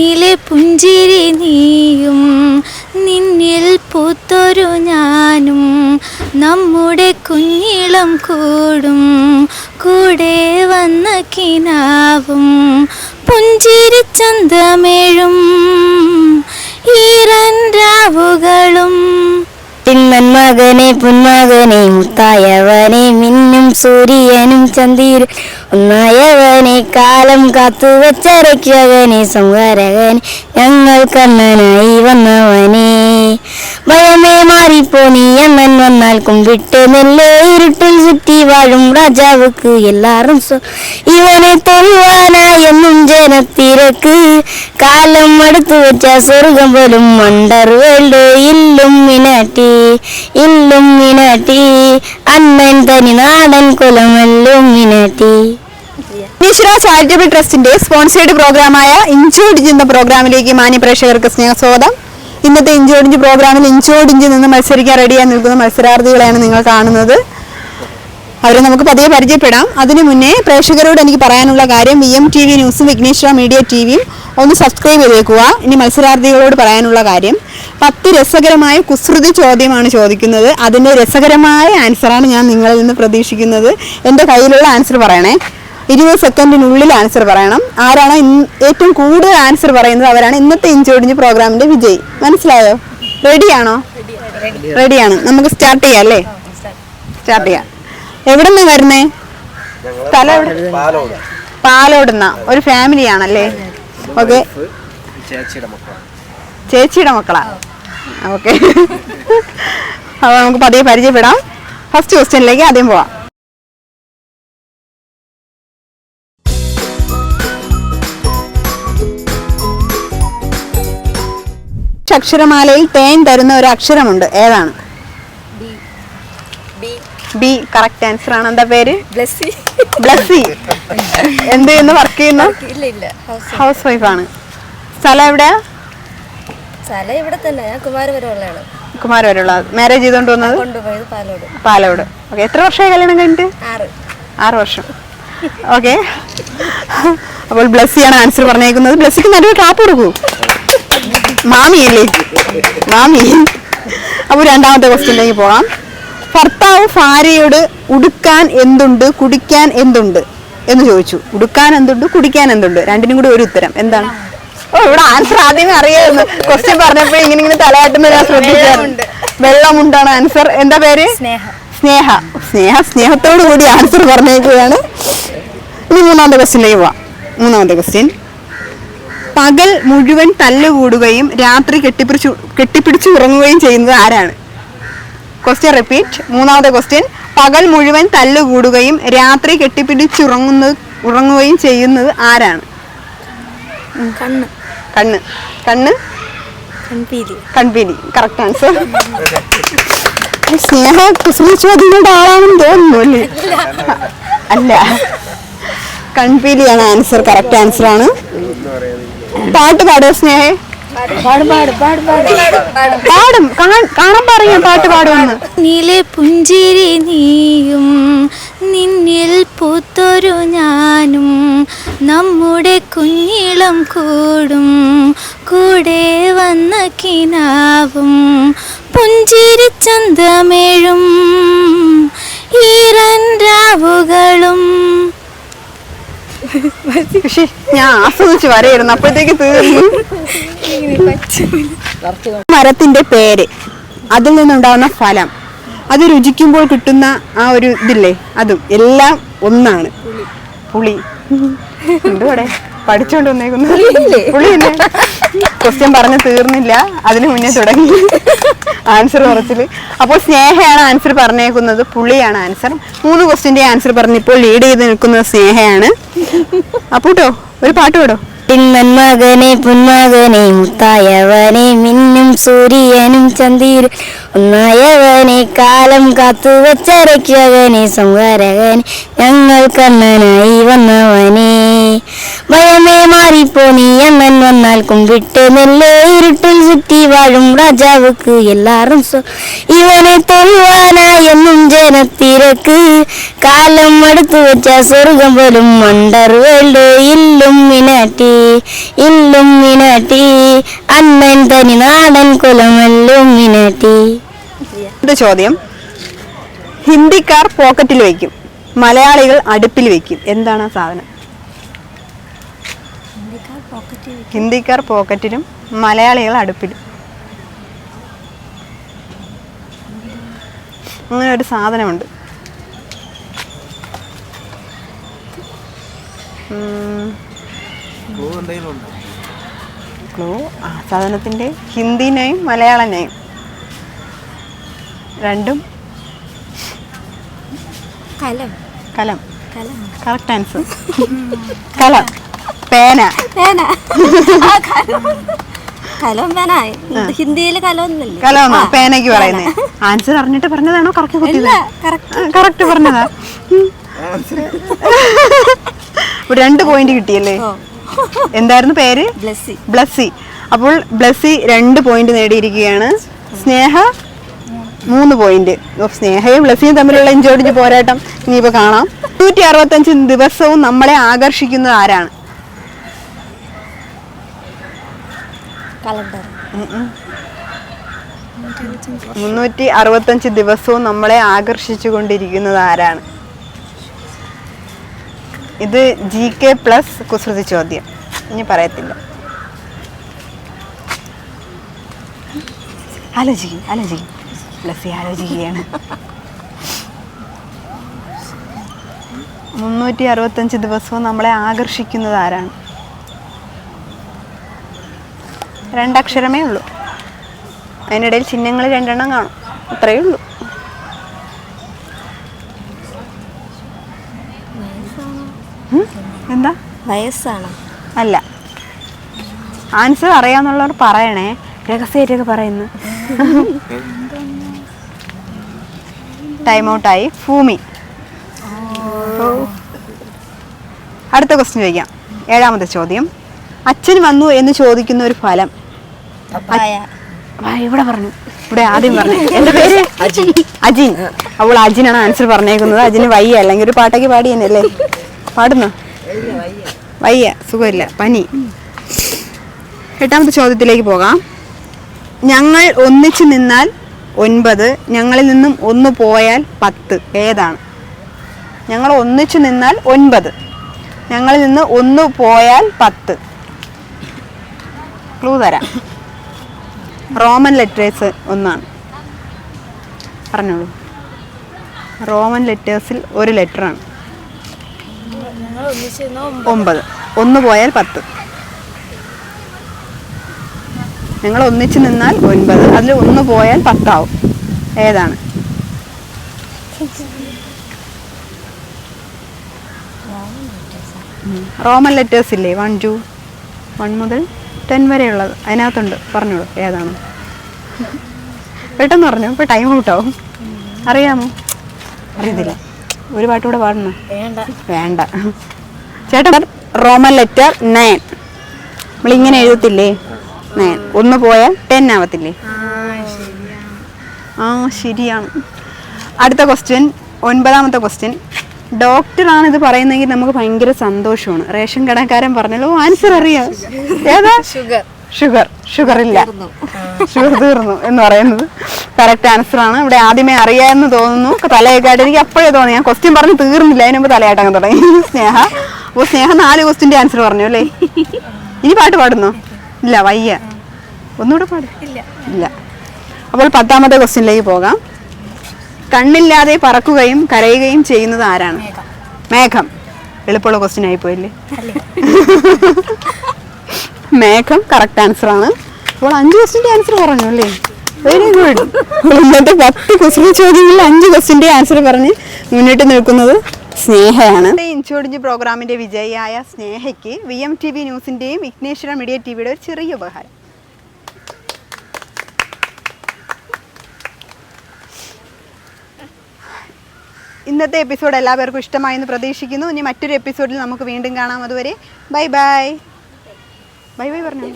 കണ്ണിലെ പുഞ്ചിരി നീയും നിന്നിൽ പൂത്തൊരു ഞാനും നമ്മുടെ കുഞ്ഞിളം കൂടും കൂടെ വന്ന കിനാവും പുഞ്ചിരി ചന്തമേഴും ഈറൻ രാവുകളും പിന്മന്മകനെ പുന്മകനെ മുത്തായവനെ മിന്നും സൂര്യനും ചന്ദിരും ഒന്നായവനെ കാലം കാത്തുവച്ച രക്ഷകനെ സംഹാരകനെ ഞങ്ങൾ കണ്ണനായി വന്നവനെ ഭയമേ മാറിപ്പോ നീ അണ്ണൻ വന്നാൽ കുമ്പിട്ട് നെല്ല് ഇരുട്ടിൽ ചുറ്റി വാഴും രാജാവുക്ക് എല്ലാരും ഇവനെ തൊഴുവാനായി എന്നും ജനത്തിരക്ക് കാലം അടുത്തു വെച്ച സ്വർഗം പോലും വണ്ടർ വേൾഡ് ഇല്ലുമിനാട്ടി അണ്ണൻ തനി നാടൻ കുലമെല്ലും മിനാട്ടി. വിശ്വ ചാരിറ്റബിൾ ട്രസ്റ്റിന്റെ സ്പോൺസേർഡ് പ്രോഗ്രാമായ ഇഞ്ചോടിഞ്ച് എന്ന പ്രോഗ്രാമിലേക്ക് മാന്യ പ്രേക്ഷകർക്ക് സ്നേഹസ്വാഗതം. ഇന്നത്തെ ഇഞ്ചോടിഞ്ച് പ്രോഗ്രാമിൽ ഇഞ്ചോടിഞ്ച് നിന്ന് മത്സരിക്കാൻ റെഡിയായി നിൽക്കുന്ന മത്സരാർത്ഥികളെയാണ് നിങ്ങൾ കാണുന്നത്. അവരെ നമുക്ക് പതിയെ പരിചയപ്പെടാം. അതിനു മുന്നേ പ്രേക്ഷകരോട് എനിക്ക് പറയാനുള്ള കാര്യം VMTV ന്യൂസും വിഘ്നേശ്വര മീഡിയ TVയും ഒന്ന് സബ്സ്ക്രൈബ് ചെയ്തേക്കുക. ഇനി മത്സരാർത്ഥികളോട് പറയാനുള്ള കാര്യം 10 രസകരമായ കുസൃതി ചോദ്യമാണ് ചോദിക്കുന്നത്. അതിൻ്റെ രസകരമായ ആൻസറാണ് ഞാൻ നിങ്ങളിൽ നിന്ന് പ്രതീക്ഷിക്കുന്നത്. എൻ്റെ കയ്യിലുള്ള ആൻസർ പറയണേ. 20 സെക്കൻഡിനുള്ളിൽ ആൻസർ പറയണം. ആരാണ് ഏറ്റവും കൂടുതൽ ആൻസർ പറയുന്നത് അവരാണ് ഇന്നത്തെ ഇഞ്ചോടിഞ്ച് പ്രോഗ്രാമിൻ്റെ വിജയി. മനസ്സിലായോ? റെഡിയാണോ? റെഡിയാണ്. നമുക്ക് സ്റ്റാർട്ട് ചെയ്യാം അല്ലേ? സ്റ്റാർട്ട് ചെയ്യാം. എവിടെ നിന്നാണ് വരുന്നേ? സ്ഥലം എവിടെ? പാലോടുന്ന ഒരു ഫാമിലിയാണല്ലേ? ഓക്കെ, ചേച്ചിയുടെ മക്കളാ? ഓക്കെ, അപ്പോൾ നമുക്ക് പതിയെ പരിചയപ്പെടാം. ഫസ്റ്റ് ക്വസ്റ്റ്യനിലേക്ക് ആദ്യം പോവാം. അക്ഷരമാലയിൽ തേൻ തരുന്ന ഒരു അക്ഷരമുണ്ട്, ഏതാണ്? ബി കറക്റ്റ് ആൻസർ ആണ്. എന്താ പേര്? ബ്ലസ്സി. എന്ത് ചെയ്യുന്നു? വർക്ക് ചെയ്യുന്നു? ഹൗസ് വൈഫ് ആണ്. സ്ഥലം എവിടെയാ? സ്ഥലം ഇവിടെ തന്നെ. ഞാൻ കുമാരപുരമുള്ളതാണ്. കുമാരപുരമുള്ള. മാരേജ് ചെയ്തോണ്ട് വന്നത്? പാലോട്. ഓക്കെ, എത്ര വർഷമായി കല്യാണം കഴിഞ്ഞിട്ട്? 6 വർഷം. ഓക്കെ, അപ്പോൾ ബ്ലസ്സിയാണ് ആൻസർ പറഞ്ഞേക്കുന്നത്. ബ്ലസ്സിക്ക് നല്ലൊരു ക്ലാപ്പ് കൊടുക്കൂ. മാമിയല്ലേ? മാമി. അപ്പോൾ രണ്ടാമത്തെ ക്വസ്റ്റ്യനിലേക്ക് പോകാം. ഭർത്താവ് ഭാര്യയോട് ഉടുക്കാൻ എന്തുണ്ട് കുടിക്കാൻ എന്തുണ്ട് എന്ന് ചോദിച്ചു. ഉടുക്കാൻ എന്തുണ്ട് കുടിക്കാൻ എന്തുണ്ട്, രണ്ടിനും കൂടി ഒരു ഉത്തരം. എന്താണ്? ഓ, ഇവിടെ ആൻസർ ആദ്യമേ അറിയാമായിരുന്നു. ക്വസ്റ്റ്യൻ പറഞ്ഞപ്പോൾ ഇങ്ങനെ തലയാട്ടുന്നത് ഞാൻ ശ്രദ്ധിക്കാറുണ്ട്. വെള്ളമുണ്ടാണ് ആൻസർ. എന്താ പേര്? സ്നേഹത്തോടു കൂടി ആൻസർ പറഞ്ഞേക്കുകയാണ്. ഇനി മൂന്നാമത്തെ ക്വസ്റ്റ്യനിലേക്ക് പോവാം. മൂന്നാമത്തെ ക്വസ്റ്റ്യൻ. പകൽ മുഴുവൻ തല്ലുകൂടുകയും രാത്രി കെട്ടിപ്പിടിച്ച് ഉറങ്ങുകയും ചെയ്യുന്നത് ആരാണ്? Question repeat. മൂന്നാമത്തെ ക്വസ്റ്റ്യൻ. പകൽ മുഴുവൻ തല്ലുകൂടുകയും രാത്രി ഉറങ്ങുകയും ചെയ്യുന്നത് ആരാണ്? കൺപീലി. Correct answer. സ്നേഹ കുസൃതി ചോദ്യങ്ങളുടെ ആളാണെന്ന് തോന്നുന്നു അല്ലേ? അല്ല, കൺപീലിയാണ് ആൻസർ. കറക്റ്റ് ആൻസർ ആണ്. പാട്ട് പാടുക സ്നേഹ. പാടും, കാണാൻ പറയാം. പാട്ട് പാടുമെന്ന്. കണ്ണിലെ പുഞ്ചിരി നീയും നിന്നിൽ പൂത്തൊരു ഞാനും നമ്മുടെ കുഞ്ഞിളം കൂടും കൂടെ വന്ന കിനാവും പുഞ്ചിരി ചന്തമേഴും ഈറൻ രാവുകളും. പക്ഷെ ഞാൻ ആസ്വദിച്ച് വരയിരുന്നു, അപ്പോഴത്തേക്ക് തീർന്നു. മരത്തിന്റെ പേര്, അതിൽ നിന്നുണ്ടാവുന്ന ഫലം, അത് രുചിക്കുമ്പോൾ കിട്ടുന്ന ആ ഒരു ഇതില്ലേ, അതും എല്ലാം ഒന്നാണ്. പുളി. എന്തുകൂടെ പഠിച്ചോണ്ട് വന്നേക്കുന്നു. പുളിയല്ലേ? ക്വസ്റ്റ്യൻ പറഞ്ഞു തീർന്നില്ല, അതിന് മുന്നേ തുടങ്ങി ആൻസർ കുറച്ചില്. അപ്പോൾ സ്നേഹയാണ് ആൻസർ പറഞ്ഞേക്കുന്നത്, പുളിയാണ് ആൻസർ. 3 ക്വസ്റ്റ്യന്റെ ആൻസർ പറഞ്ഞിപ്പോൾ ലീഡ് ചെയ്ത് നിൽക്കുന്നത് സ്നേഹയാണ്. അപ്പൂട്ടോ ഒരു പാട്ട് പാടോ? പിന്മന്മകനെ പുന്മകനെ മുത്തായവനെ മിന്നും സൂര്യനും ചന്ദിരും ഒന്നായവനെ കാലം കാത്തുവച്ച രക്ഷകനെ സംഹാരകനെ ഞങ്ങൾ കണ്ണനായി വന്നവനെ ഭയമേ മാറിപ്പോ നീ അണ്ണൻ വന്നാൽ കുമ്പിട്ട് നെല്ല് ഇരുട്ടിൽ ചുറ്റി വാഴും രാജാവുക്ക് എല്ലാരും ഇവനെ തൊഴുവാനായെന്നും ജനത്തിരക്ക് കാലം അടുത്തു വെച്ച സ്വർഗം പോലും വണ്ടർ വേൾഡ് ഇല്ലുമിനാട്ടി അണ്ണൻ തനി നാടൻ കുലമെല്ലും മിനാട്ടി. ചോദ്യം, ഹിന്ദിക്കാർ പോക്കറ്റിൽ വെക്കും, മലയാളികൾ അടുപ്പിൽ വെക്കും. എന്താണ് ആ സാധനം? ഹിന്ദിക്കാർ പോക്കറ്റിലും മലയാളികൾ അടുപ്പിലും. അങ്ങനെ ഒരു സാധനമുണ്ട്. ക്ലൂ ആ സാധനത്തിന്റെ ഹിന്ദി നെയിം മലയാളം നെയിം രണ്ടും. കലം. Correct answer. കലം. പേന. ഹിന്ദിയില് കലമൊന്നുമില്ല. കലം പേനയ്ക്ക് പറയുന്നേ. ആൻസർ അറിഞ്ഞിട്ട് പറഞ്ഞതാണോ കറക്റ്റ് പറഞ്ഞതാ? രണ്ട് പോയിന്റ് കിട്ടിയല്ലേ? എന്തായിരുന്നു പേര്? ബ്ലസ്സി. അപ്പോൾ ബ്ലസ്സി 2 പോയിന്റ് നേടിയിരിക്കുകയാണ്. സ്നേഹ 3 പോയിന്റ്. സ്നേഹയും ബ്ലസ്സിയും തമ്മിലുള്ള ഇഞ്ചോടിഞ്ച് പോരാട്ടം ഇനിയിപ്പോ കാണാം. 365 ദിവസവും നമ്മളെ ആകർഷിക്കുന്നത് ആരാണ്? 365 ദിവസവും നമ്മളെ ആകർഷിച്ചു കൊണ്ടിരിക്കുന്നത് ആരാണ്? ഇത് GK പ്ലസ് കുസൃതി ചോദ്യം. ഇനി പറയത്തില്ല. ആലോചിക്കും. ബ്ലസ്സി ആലോചിക്കുകയാണ്. 365 ദിവസവും നമ്മളെ ആകർഷിക്കുന്നത് ആരാണ്? 2 അക്ഷരമേ ഉള്ളൂ. അതിനിടയിൽ ചിഹ്നങ്ങൾ 2 എണ്ണം കാണും. അത്രയേ ഉള്ളൂ. എന്താ? വയസ്സാണ്. അല്ല. ആൻസർ അറിയാന്നുള്ളവർ പറയണേ. രഹസ്യമായിട്ടൊക്കെ പറയുന്നു. ടൈം ഔട്ടായി. ഭൂമി. അടുത്ത ക്വസ്റ്റ്യൻ ചോദിക്കാം. 7ാമത്തെ ചോദ്യം. അച്ഛൻ വന്നു എന്ന് ചോദിക്കുന്ന ഒരു ഫലം. ഇവിടെ പറഞ്ഞു. ഇവിടെ ആദ്യം പറഞ്ഞു. എന്റെ പേര് അജിൻ. അപ്പോൾ അജിനാണ് ആൻസർ പറഞ്ഞേക്കുന്നത്. അജിന് വയ്യ. അല്ലെങ്കിൽ ഒരു പാട്ടൊക്കെ പാടി തന്നെയല്ലേ? പാടുന്നോ? വയ്യ, സുഖമില്ല, പനി. 8ാമത്തെ ചോദ്യത്തിലേക്ക് പോകാം. ഞങ്ങൾ ഒന്നിച്ചു നിന്നാൽ 9, ഞങ്ങളിൽ നിന്നും 1 പോയാൽ 10. ഏതാണ്? ഞങ്ങൾ ഒന്നിച്ചു നിന്നാൽ 9, ഞങ്ങളിൽ നിന്ന് 1 പോയാൽ 10. ക്ലൂ തരാം. റോമൻ ലെറ്റേഴ്സ് 1 പറഞ്ഞോളൂ. റോമൻ ലെറ്റേഴ്സിൽ ഒരു ലെറ്ററാണ്. 9, 1 പോയാൽ 10. ഞങ്ങൾ ഒന്നിച്ചു നിന്നാൽ 9, അതിൽ 1 പോയാൽ 10 ആവും. ഏതാണ്? റോമൻ ലെറ്റേഴ്സ് ഇല്ലേ? 1 മുതൽ 10 വരെയുള്ളത് അതിനകത്തുണ്ട്. പറഞ്ഞോളൂ ഏതാണ്? പെട്ടെന്ന് പറഞ്ഞു. ഇപ്പോൾ ടൈം ഔട്ടാവും. അറിയാമോ? അറിയത്തില്ല. ഒരു പാട്ടുകൂടെ പാടണം. വേണ്ട ചേട്ടൻ. Roman letter 9. നമ്മളിങ്ങനെ എഴുതത്തില്ലേ? 9. 1 പോയാൽ 10 ആവത്തില്ലേ? ശരിയാണ്. അടുത്ത ക്വസ്റ്റ്യൻ, 9ാമത്തെ ക്വസ്റ്റ്യൻ. ഡോക്ടറാണ് ഇത് പറയുന്നതെങ്കിൽ നമുക്ക് ഭയങ്കര സന്തോഷമാണ്. റേഷൻ കടക്കാരൻ പറഞ്ഞല്ലോ ആൻസർ അറിയാം. ഏതാ? ഷുഗർ ഇല്ല. ഷുഗർ തീർന്നു എന്ന് പറയുന്നത് കറക്റ്റ് ആൻസർ ആണ്. ഇവിടെ ആദ്യമേ അറിയാമെന്ന് തോന്നുന്നു. തലയൊക്കെ ആയിട്ട് എനിക്ക് അപ്പോഴേ തോന്നി. ഞാൻ ക്വസ്റ്റ്യൻ പറഞ്ഞ് തീർന്നില്ല, അതിന് മുമ്പ് തലയാട്ടങ്ങ് തുടങ്ങി. സ്നേഹ. അപ്പോൾ സ്നേഹ 4 ക്വസ്റ്റ്യൻ്റെ ആൻസർ പറഞ്ഞു അല്ലേ? ഇനി പാട്ട് പാടുന്നോ? ഇല്ല, വയ്യ. ഒന്നുകൂടെ പാടും. ഇല്ല. അപ്പോൾ 10ാമത്തെ ക്വസ്റ്റ്യനിലേക്ക് പോകാം. കണ്ണില്ലാതെ പറക്കുകയും കരയുകയും ചെയ്യുന്നത് ആരാണ്? മേഘം. എളുപ്പമുള്ള ക്വസ്റ്റ്യൻ ആയിപ്പോയില്ലേ? മേഘം കറക്റ്റ് ആൻസർ ആണ്. അപ്പോൾ 5 ക്വസ്റ്റ്യൻ്റെ ആൻസർ പറഞ്ഞു അല്ലേ? Very good. ഇന്നത്തെ 10 ക്വസ്റ്റ്യൻ ചോദ്യങ്ങളിൽ 5 ക്വസ്റ്റ്യൻ്റെ ആൻസർ പറഞ്ഞ് മുന്നിട്ട് നിൽക്കുന്നത് സ്നേഹയാണ്. ഇഞ്ചോടിഞ്ച് പ്രോഗ്രാമിന്റെ വിജയിയായ സ്നേഹയ്ക്ക് VMTV ന്യൂസിന്റെയും വിഘ്നേശ്വര മീഡിയ ടിവിയുടെ ഒരു ചെറിയ ഉപഹാരം. ഇന്നത്തെ എപ്പിസോഡ് എല്ലാവർക്കും ഇഷ്ടമായെന്ന് പ്രതീക്ഷിക്കുന്നു. ഇനി മറ്റൊരു എപ്പിസോഡിൽ നമുക്ക് വീണ്ടും കാണാം. അതുവരെ ബൈ ബൈ ബൈ ബൈ പറഞ്ഞു